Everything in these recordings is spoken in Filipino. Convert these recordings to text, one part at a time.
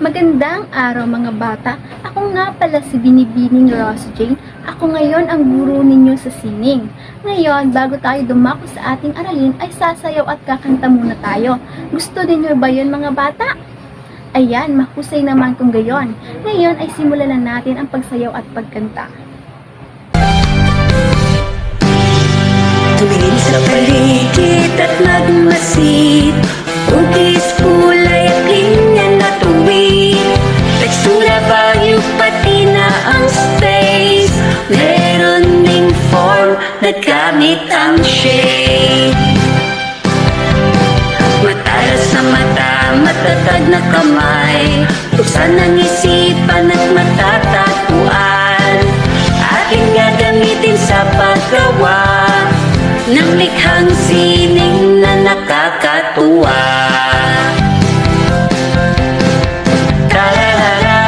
Magandang araw mga bata. Ako nga pala si Binibining Ross Jane. Ako ngayon ang guro ninyo sa sining. Ngayon, bago tayo dumako sa ating aralin, ay sasayaw at kakanta muna tayo. Gusto ninyo ba yun mga bata? Ayan, mahusay naman kung gayon. Ngayon ay simulan na natin ang pagsayaw at pagkanta. Tumingin sa paligid at magmasid, ugis kulay at linya na tuwid, tekstura, value, pati na ang space. Meron ding form na gamit ang shade. Matalas na mata, matatag na kamay, tuksan ng isipan at matatatuan, ating gagamitin sa paggawa ng likhang sining na nakakatuwa. Tararara,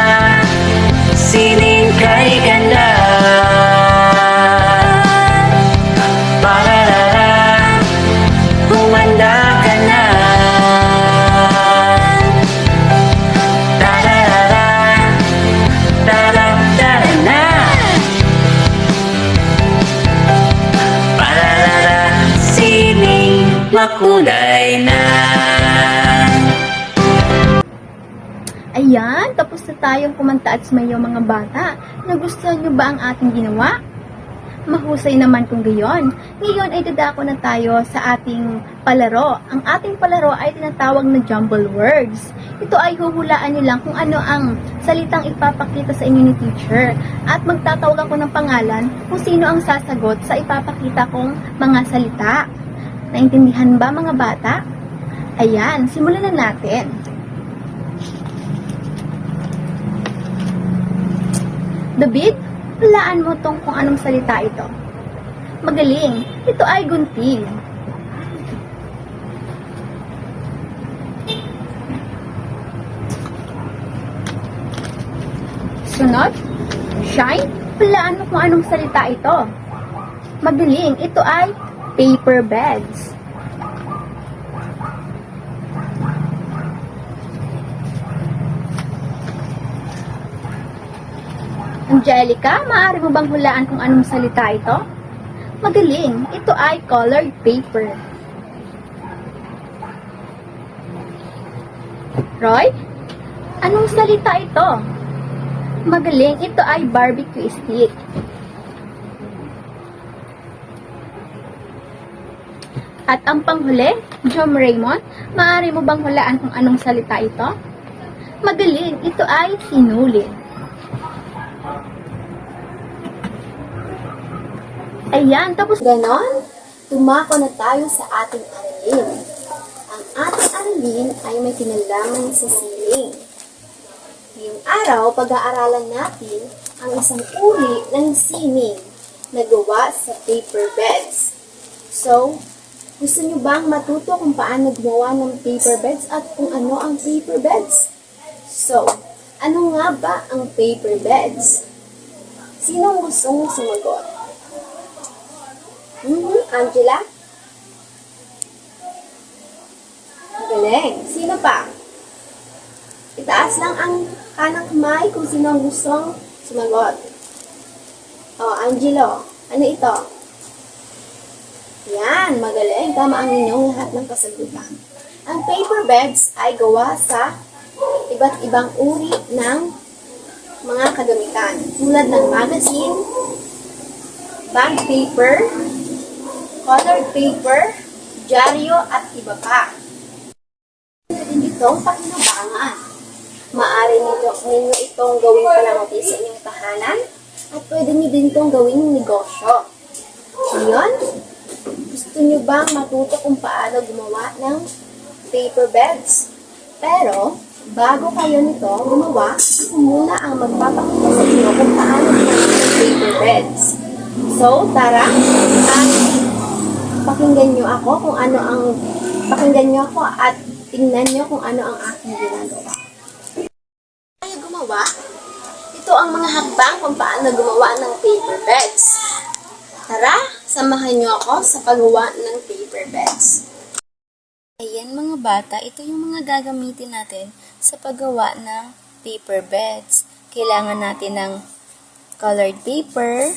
sining kay ganda. Pararara, humanda ka na. Tararara, taratara na. Makulay na. Ayan, tapos na tayong kumanta at sumayaw mga bata. Nagustuhan nyo ba ang ating ginawa? Mahusay naman kung gayon. Ngayon ay dadako na tayo sa ating palaro. Ang ating palaro ay tinatawag na jumble words. Ito ay huhulaan nyo lang kung ano ang salitang ipapakita sa inyo ni teacher. At magtatawag ako ng pangalan kung sino ang sasagot sa ipapakita kong mga salita. Naintindihan ba mga bata? Ayan, simulan na natin. David, hulaan mo tong kung anong salita ito. Magaling, ito ay gunting. Sunod, shine, hulaan mo kung anong salita ito. Magaling, ito ay paper bags. Angelica, maaari mo bang hulaan kung anong salita ito? Magaling, ito ay colored paper. Roy, anong salita ito? Magaling, ito ay barbecue stick. At ang panghuli, John Raymond, maaari mo bang hulaan kung anong salita ito? Magaling, ito ay sinulid. Ayan, tapos ganon, tumako na tayo sa ating aralin. Ang ating aralin ay may kinalaman sa sining. Ngayong araw, pag-aaralan natin ang isang uri ng sining na gawa sa paper beds. So, gusto nyo bang matuto kung paano gumawa ng paper beds at kung ano ang paper beds? So, ano nga ba ang paper beds? Sinong gustong sumagot? Angela? Galing. Sino pa? Itaas lang ang kanang kamay kung sino ang gustong sumagot. Oh, Angelo. Ano ito? Yan, magaling. Tama ang inyong lahat ng kasagutan. Ang paper bags ay gawa sa iba't ibang uri ng mga kagamitan. Tulad ng magazine, bag paper, colored paper, dyaryo, at iba pa. Pwede din itong pakinabangan. Maaari ninyo itong gawing palangotin sa inyong tahanan at pwede nyo din itong gawing negosyo. Ngayon, gusto nyo bang matuto kung paano gumawa ng paper beds? Pero, bago kayo nito gumawa, ako muna ang magpapakita sa inyo kung paano gumawa ng paper beds. So, tara, at pakinggan nyo ako at tingnan nyo kung ano ang aking ginagawa. Paano gumawa? Ito ang mga hakbang kung paano gumawa ng paper beds. Tara, samahan nyo ako sa paggawa ng paper beds. Ayan mga bata, ito yung mga gagamitin natin sa paggawa ng paper beds. Kailangan natin ng colored paper,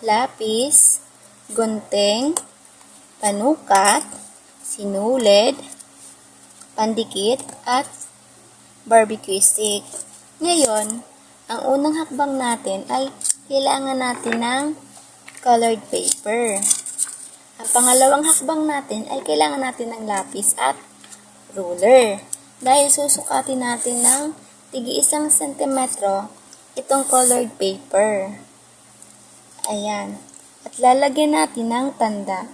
lapis, gunting, panukat, sinulid, pandikit, at barbecue stick. Ngayon, ang unang hakbang natin ay kailangan natin ng colored paper. Ang pangalawang hakbang natin ay kailangan natin ng lapis at ruler. Dahil susukatin natin ng tigi 1 sentimetro itong colored paper. Ayan. At lalagyan natin ng tanda.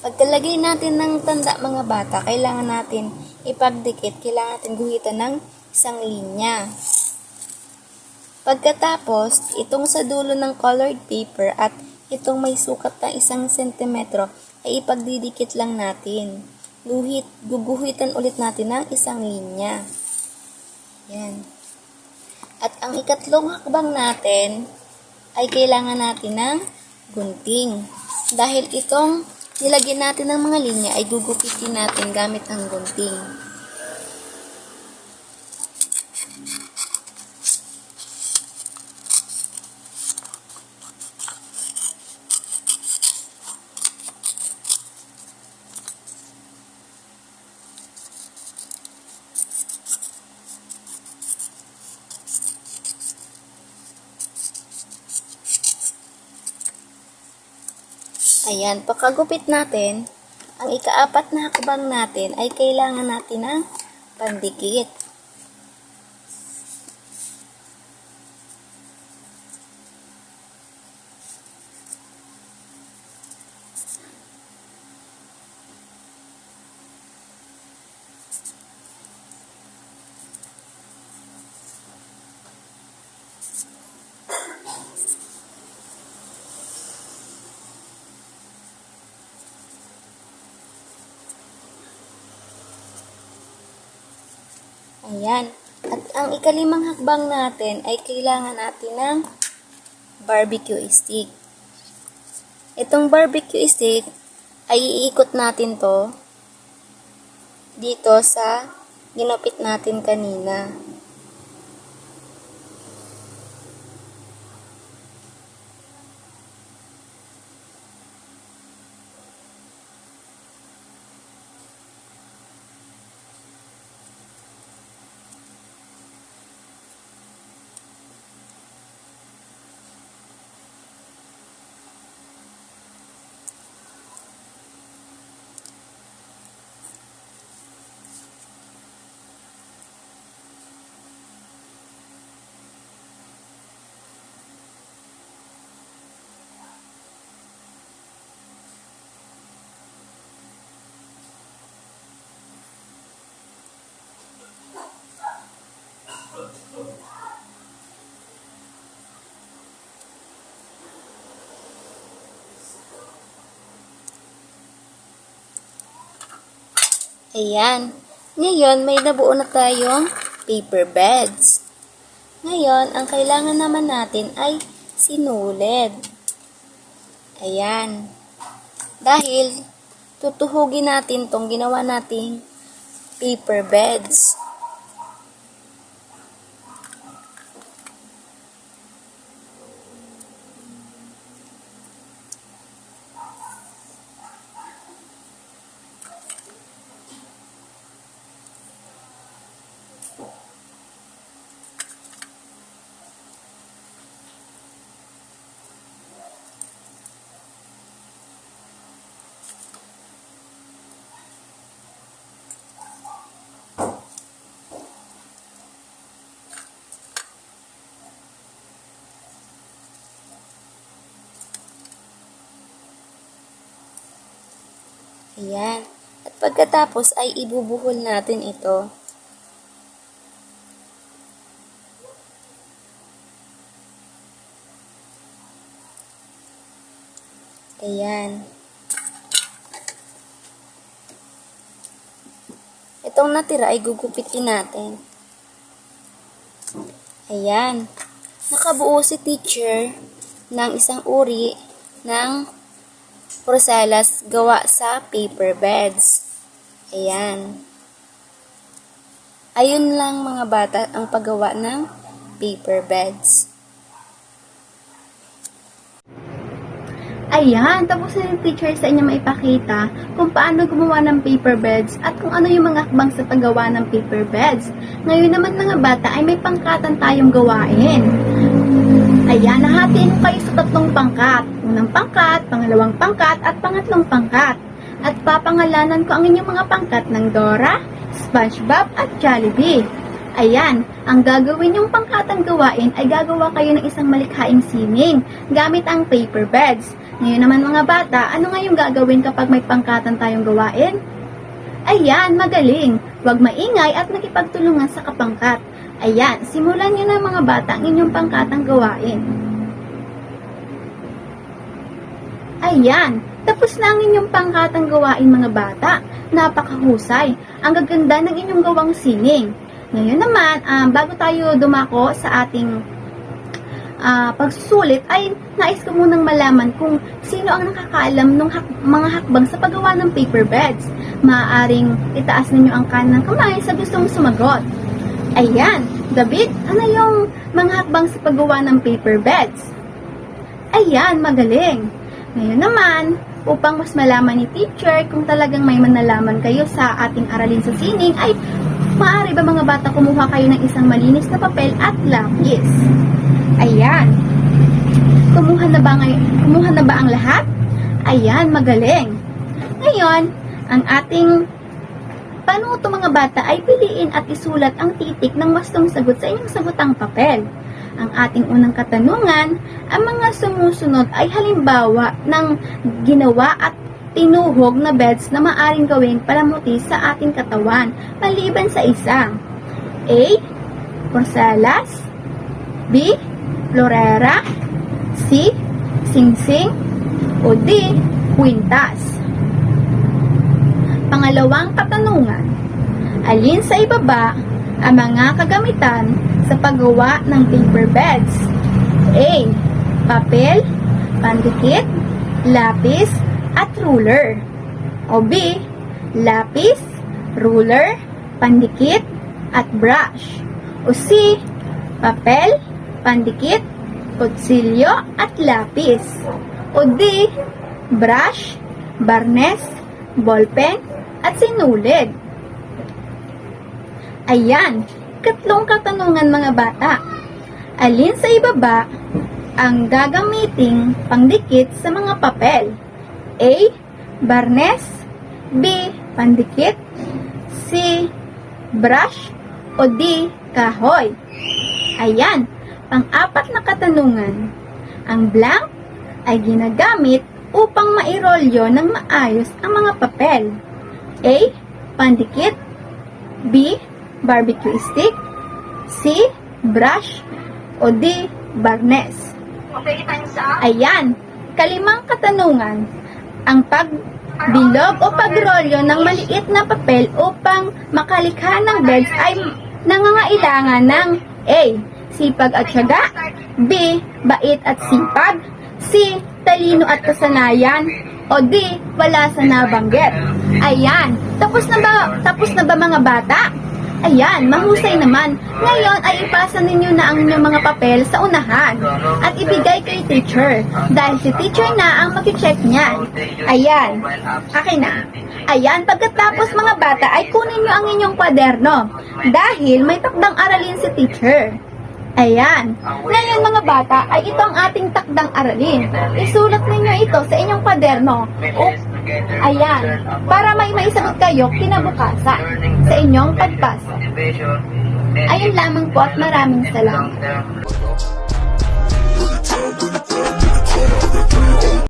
Pagkalagay natin ng tanda mga bata, kailangan natin ipagdikit, kailangan natin guhitan ng isang linya. Pagkatapos, itong sa dulo ng colored paper at itong may sukat na 1 sentimetro ay ipagdidikit lang natin. Guguhitan ulit natin ng isang linya. Yan. At ang ikatlong hakbang natin ay kailangan natin ng gunting. Dahil itong nilagyan natin ng mga linya ay gugupitin natin gamit ang gunting. Ayan, pagkagupit natin, ang ikaapat na hakbang natin ay kailangan natin ng pandikit. Ayan. At ang ikalimang hakbang natin ay kailangan natin ng barbecue stick. Itong barbecue stick ay iikot natin to dito sa ginupit natin kanina. Ayan. Ngayon, may nabuo na tayong paper beds. Ngayon, ang kailangan naman natin ay sinulid. Ayan. Dahil, tutuhugin natin tong ginawa nating paper beds. Ayan. At pagkatapos ay ibubuhol natin ito. Ayan. Itong natira ay gugupitin natin. Ayan. Nakabuo si teacher ng isang uri ng porcelas gawa sa paper beds. Ayan. Ayun lang mga bata ang paggawa ng paper beds. Ayan, tapos na yung teacher sa inyo maipakita kung paano gumawa ng paper beds at kung ano yung mga hakbang sa paggawa ng paper beds. Ngayon naman mga bata ay may pangkatan tayong gawain. Ayan, nahatiin ko kayo sa 3 pangkat. Unang pangkat, pangalawang pangkat, at pangatlong pangkat. At papangalanan ko ang inyong mga pangkat ng Dora, SpongeBob, at Jollibee. Ayan, ang gagawin yung pangkatang gawain ay gagawa kayo ng isang malikhaing sining gamit ang paper beds. Ngayon naman mga bata, ano nga yung gagawin kapag may pangkatan tayong gawain? Ayan, magaling. Huwag maingay at nakipagtulungan sa kapangkat. Ayan, simulan nyo na mga bata ang inyong pangkatang gawain. Ayan, tapos na ang inyong pangkatang gawain mga bata. Napakahusay. Ang gaganda ng inyong gawang sining. Ngayon naman, bago tayo dumako sa ating pagsusulit, ay nais ko munang malaman kung sino ang nakakaalam ng mga hakbang sa paggawa ng paper beds. Maaaring itaas ninyo ang kanang kamay sa gustong sumagot. Ayan, David, ano yung mga hakbang sa paggawa ng paper beds? Ayan, magaling. Ngayon naman, upang mas malaman ni teacher kung talagang may manalaman kayo sa ating aralin sa sining, ay maaari ba mga bata kumuha kayo ng isang malinis na papel at lapis? Ayan. Kumuha na ba ang lahat? Ayan, magaling. Ngayon, ang ating panuto mga bata ay piliin at isulat ang titik ng wastong sagot sa inyong sagotang papel. Ang ating unang katanungan, ang mga sumusunod ay halimbawa ng ginawa at tinuhog na beds na maaring gawing palamuti sa ating katawan, maliban sa isa. A. Porcelas. B. Florera. C. Singsing. O D. Quintas. Pangalawang katanungan, alin sa ibaba ang mga kagamitan sa paggawa ng paper beds? A. Papel, pandikit, lapis, at ruler. O B. Lapis, ruler, pandikit, at brush. O C. Papel, pandikit, kutsilyo, at lapis. O D. Brush, barnes, ballpen, at sinulid. Ayan, 3 katanungan mga bata. Alin sa ibaba ang gagamiting pangdikit sa mga papel? A. Barnes. B. Pandikit. C. Brush. O D. Kahoy. Ayan, pang-4 na katanungan. Ang blank ay ginagamit upang mairolyo ng maayos ang mga papel. A. Pandikit. B. Barbecue stick. C. Brush. O D. Barnes. Ayan, 5 katanungan. Ang pagbilog o pagrolyo ng maliit na papel upang makalikha ng beds ay nangangailangan ng A. Sipag at tiyaga. B. Bait at sipag. C. Talino at kasanayan. O D. Wala sa nabanggit. Ayan, tapos na ba mga bata? Ayan, mahusay naman. Ngayon ay ipasa ninyo na ang inyong mga papel sa unahan at ibigay kay teacher dahil si teacher na ang mag-check niyan. Ayan, akin na. Ayan, pagkatapos mga bata ay kunin nyo ang inyong kwaderno dahil may takdang aralin si teacher. Ayan, ngayon mga bata ay ito ang ating takdang aralin. Isulat ninyo ito sa inyong kwaderno. Ayan, para may maisagot kayo kinabukasan sa inyong pagpasa. Ayun lamang po at maraming salamat.